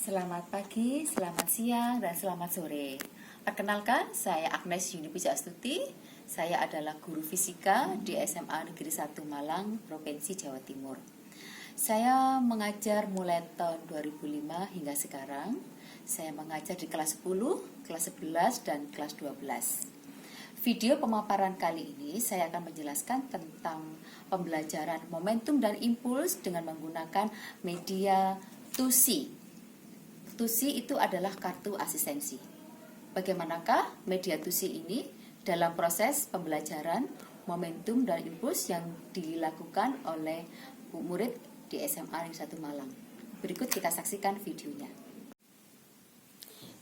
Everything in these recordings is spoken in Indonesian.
Selamat pagi, selamat siang, dan selamat sore. Perkenalkan, saya Agnes Yuni Puja Astuti. Saya adalah guru fisika di SMA Negeri 1 Malang, Provinsi Jawa Timur. Saya mengajar mulai tahun 2005 hingga sekarang. Saya mengajar di kelas 10, kelas 11, dan kelas 12. Video pemaparan kali ini saya akan menjelaskan tentang pembelajaran momentum dan impuls dengan menggunakan media TUSI. TUSI itu adalah kartu asistensi. Bagaimanakah media TUSI ini dalam proses pembelajaran momentum dan impuls yang dilakukan oleh murid di SMA Negeri 1 Malang? Berikut kita saksikan videonya.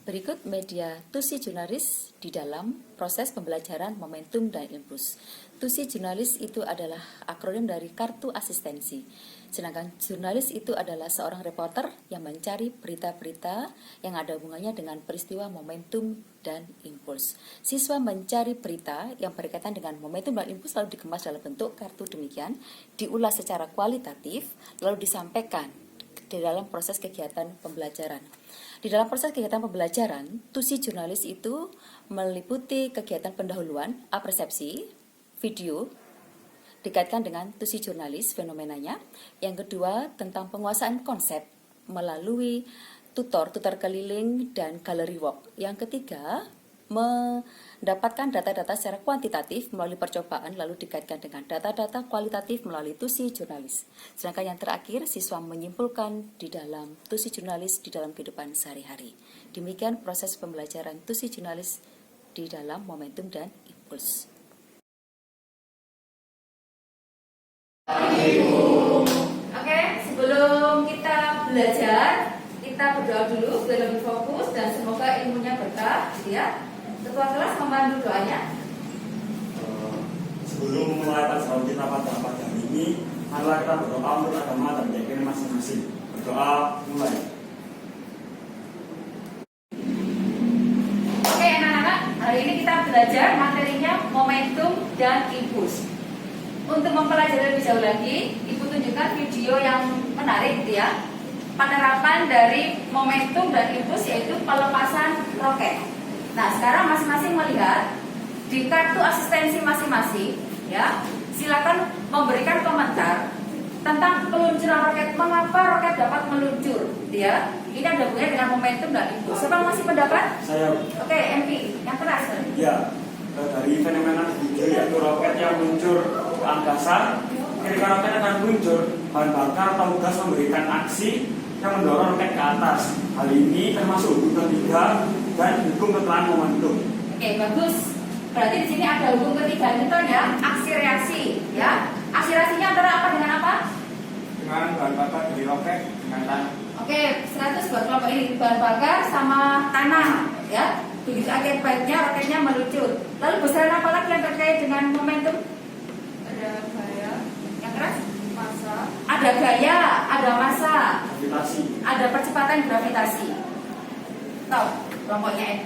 Berikut media TUSI Jurnalis di dalam proses pembelajaran momentum dan impuls. TUSI Jurnalis itu adalah akronim dari kartu asistensi. Sedangkan jurnalis itu adalah seorang reporter yang mencari berita-berita yang ada hubungannya dengan peristiwa momentum dan impuls. Siswa mencari berita yang berkaitan dengan momentum dan impuls lalu dikemas dalam bentuk kartu demikian, diulas secara kualitatif, lalu disampaikan di dalam proses kegiatan pembelajaran. Di dalam proses kegiatan pembelajaran, TUSI Jurnalis itu meliputi kegiatan pendahuluan, apersepsi, video, dikaitkan dengan TUSI Jurnalis fenomenanya. Yang kedua, tentang penguasaan konsep melalui tutor keliling, dan gallery walk. Yang ketiga, mendapatkan data-data secara kuantitatif melalui percobaan lalu dikaitkan dengan data-data kualitatif melalui TUSI Jurnalis. Sedangkan yang terakhir, siswa menyimpulkan di dalam TUSI Jurnalis di dalam kehidupan sehari-hari. Demikian proses pembelajaran TUSI Jurnalis di dalam momentum dan impuls. Oke, sebelum kita belajar, kita berdoa dulu biar lebih fokus dan semoga ilmunya berkah, gitu ya. Ketua kelas memandu doanya. Sebelum mulai pelajaran kita pada pagi hari ini, marilah kita berdoa untuk agama dan keyakinan masing-masing. Berdoa mulai. Oke, anak-anak, hari ini kita belajar materinya momentum dan impuls. Untuk mempelajari lebih jauh lagi, Ibu tunjukkan video yang menarik, gitu ya. Penerapan dari momentum dan impuls yaitu pelepasan roket. Nah, sekarang masing-masing melihat di kartu asistensi masing-masing, ya. Silakan memberikan komentar tentang peluncuran roket. Mengapa roket dapat meluncur, ya? Ini ada hubungannya dengan momentum dan impuls. Siapa masih pendapat? Saya. Oke, MP, yang keras. Ya, dari fenomena video yaitu roket yang meluncur ke angkasa. Ketika roket akan meluncur, bahan bakar atau gas memberikan aksi yang mendorong roket ke atas. Hal ini termasuk hukum ketiga dan hukum keterangan momentum. Oke, bagus. Berarti di sini ada hukum ketiga Newton ya, aksi reaksi, ya. Aksi reaksinya antara apa dengan apa? Dengan bahan bakar dari roket dengan tanah. Oke, 100 buat kelompok ini, bahan bakar sama tanah, ya. Begitu akibatnya roketnya meluncur. Lalu besaran apa lagi yang terkait dengan momentum? Ada gaya, Yang keras? massa, Ada gaya, ada massa, Gravitasi. ada percepatan gravitasi. Tahu kelompoknya N.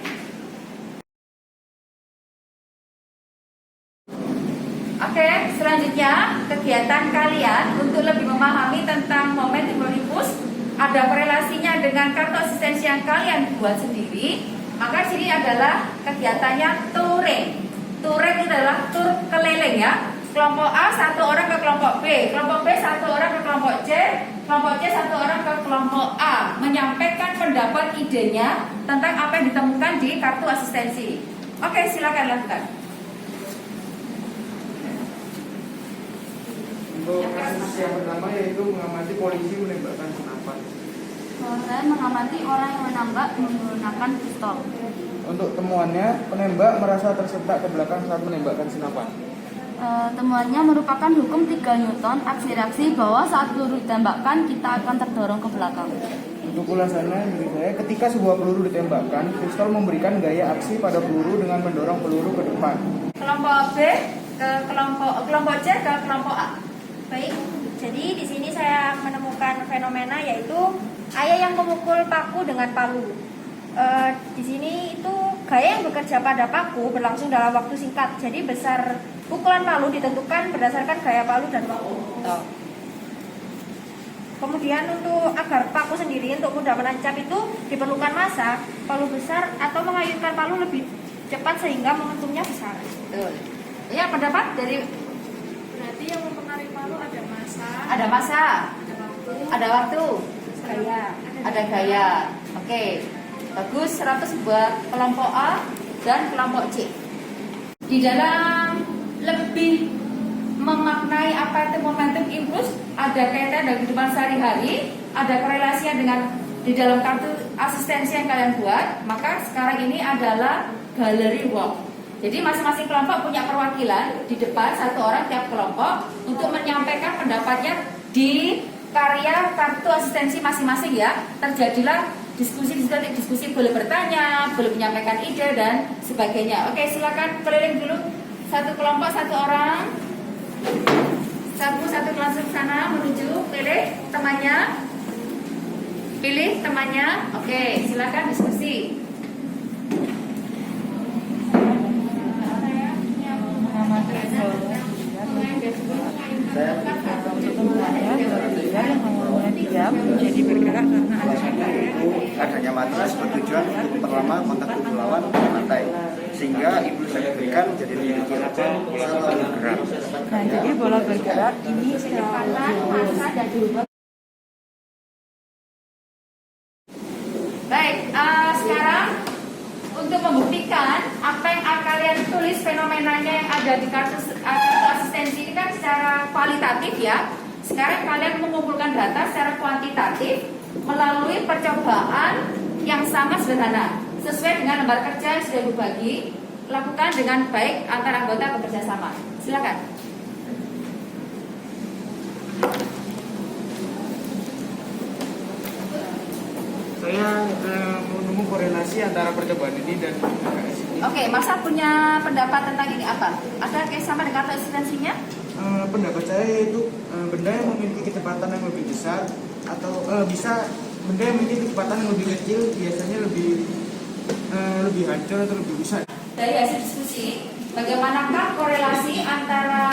Oke, selanjutnya kegiatan kalian untuk lebih memahami tentang momentum dan impuls, ada korelasinya dengan kartu asistensi yang kalian buat sendiri. Maka sini adalah kegiatannya touring. Touring itu adalah tur keliling ya. Kelompok A satu orang ke kelompok B, kelompok B satu orang ke kelompok C, kelompok C satu orang ke kelompok A, menyampaikan pendapat idenya tentang apa yang ditemukan di kartu asistensi. Oke, silakan lakukan. Untuk kasus yang pertama yaitu mengamati polisi menembakkan senapan. saya mengamati orang yang menembak menggunakan pistol. Untuk temuannya, penembak merasa tersetak ke belakang saat menembakkan senapan. Temuannya merupakan hukum 3 Newton, aksi reaksi bahwa saat peluru ditembakkan kita akan terdorong ke belakang. Untuk ulasannya, menurut saya, ketika sebuah peluru ditembakkan, pistol memberikan gaya aksi pada peluru dengan mendorong peluru ke depan. Kelompok B ke kelompok C ke kelompok A. Baik, jadi di sini saya menemukan fenomena yaitu ayah yang memukul paku dengan palu. Di sini itu gaya yang bekerja pada paku berlangsung dalam waktu singkat. Jadi besar pukulan palu ditentukan berdasarkan gaya palu dan paku. Kemudian untuk agar paku paku sendiri untuk mudah menancap itu diperlukan massa, palu besar atau mengayunkan palu lebih cepat sehingga momentumnya besar. Betul. Ya, pendapat dari Berarti yang mempengaruhi palu ada massa, ada masa, ada waktu, Gaya. ada gaya. Oke, bagus. 100 buat kelompok A dan kelompok C. Di dalam lebih memaknai apa itu momentum impuls, ada kaitan dengan kehidupan sehari-hari, ada korelasinya dengan di dalam kartu asistensi yang kalian buat. Maka sekarang ini adalah gallery walk. Jadi masing-masing kelompok punya perwakilan di depan, satu orang tiap kelompok untuk menyampaikan pendapatnya di karya kartu asistensi masing-masing ya. Terjadilah diskusi boleh bertanya, boleh menyampaikan ide dan sebagainya. Oke, silakan keliling dulu satu kelompok, satu orang. Satu langsung sana menuju pilih temannya. Oke, silakan diskusi. Jadi bergerak karena ada itu adanya matras bertujuan untuk memperlama kontak tubuh lawan dengan lantai sehingga impuls yang diberikan jadi lebih kecil setelah bergerak. Nah, jadi bola bergerak ini Kecepatan, massa, dan berubah. Baik, sekarang untuk membuktikan apa yang kalian tulis fenomenanya yang ada di kartu asistensi ini kan secara kualitatif ya. Sekarang kalian mengumpulkan data secara kuantitatif melalui percobaan yang sangat sederhana sesuai dengan lembar kerja yang sudah Ibu bagi. Lakukan dengan baik antar anggota bekerja sama. Silakan. Saya menemu korelasi antara percobaan ini dan KS ini. Oke, Masa punya pendapat tentang ini apa? Ada kayak sama dengan kartu asistensinya? Pendapat saya yaitu benda yang memiliki kecepatan yang lebih besar atau benda yang memiliki kecepatan yang lebih kecil biasanya lebih hancur atau lebih besar. Dari hasil diskusi, bagaimanakah korelasi antara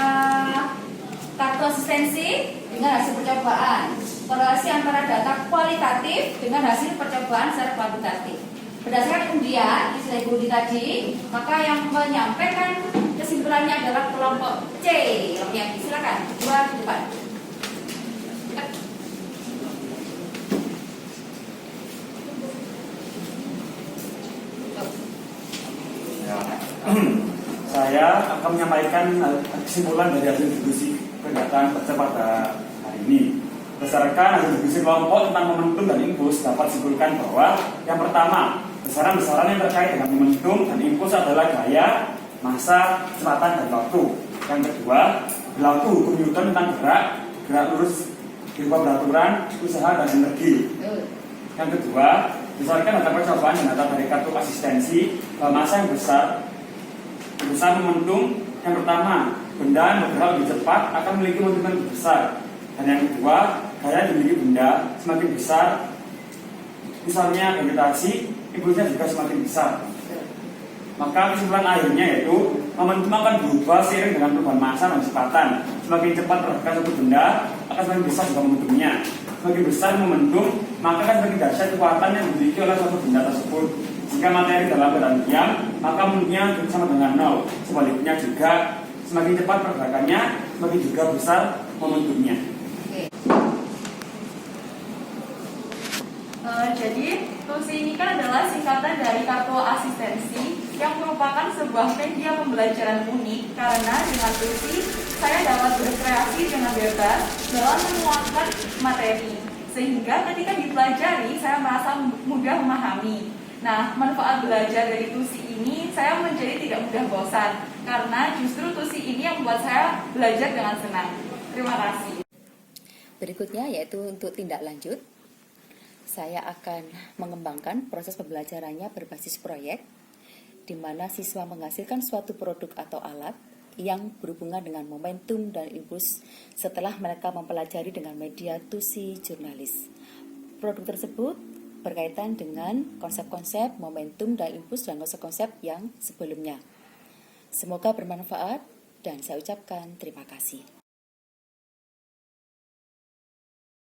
kartu asistensi dengan hasil percobaan? Korelasi antara data kualitatif dengan hasil percobaan secara kuantitatif. Berdasarkan undian, istilah Ibu Budi tadi, maka yang menyampaikan kesimpulannya adalah kelompok C. Oke, silakan. Dua di depan. Saya akan menyampaikan kesimpulan dari hasil diskusi kegiatan kerja pada hari ini. Berdasarkan hasil diskusi kelompok tentang momentum dan impuls dapat disimpulkan bahwa yang pertama, besaran-besaran yang terkait dengan momentum dan impuls adalah gaya, massa, kecepatan, dan waktu. Yang kedua, berlaku hukum Newton tentang gerak lurus berupa peraturan, usaha, dan energi. Yang kedua, berdasarkan data percobaan dan data dari kartu asistensi, bahwa massa yang besar momentum. Yang pertama, benda yang bergerak lebih cepat akan memiliki momentum yang lebih besar. Dan yang kedua, gaya yang dimiliki benda semakin besar, misalnya gravitasi, impulsnya juga semakin besar. Maka kesimpulan akhirnya yaitu momentum akan berubah seiring dengan perubahan massa dan kecepatan. Semakin cepat pergerakan suatu benda, akan semakin besar juga momentumnya. Semakin besar momentum, maka akan semakin dahsyat kekuatan yang dimiliki oleh suatu benda tersebut. Jika materi dalam keadaan diam, maka momentumnya sama dengan nol. Sebaliknya juga, semakin cepat pergerakannya, semakin juga besar momentumnya. Jadi, TUSI ini kan adalah singkatan dari kartu asistensi yang merupakan sebuah media pembelajaran unik karena dengan TUSI saya dapat berkreasi dengan bebas dalam menuangkan materi sehingga ketika dipelajari saya merasa mudah memahami. Nah, manfaat belajar dari TUSI ini saya menjadi tidak mudah bosan karena justru TUSI ini yang membuat saya belajar dengan senang. Terima kasih. Berikutnya yaitu untuk tindak lanjut. Saya akan mengembangkan proses pembelajarannya berbasis proyek, di mana siswa menghasilkan suatu produk atau alat yang berhubungan dengan momentum dan impuls setelah mereka mempelajari dengan media TUSI Jurnalis. Produk tersebut berkaitan dengan konsep-konsep momentum dan impuls dan konsep-konsep yang sebelumnya. Semoga bermanfaat dan saya ucapkan terima kasih.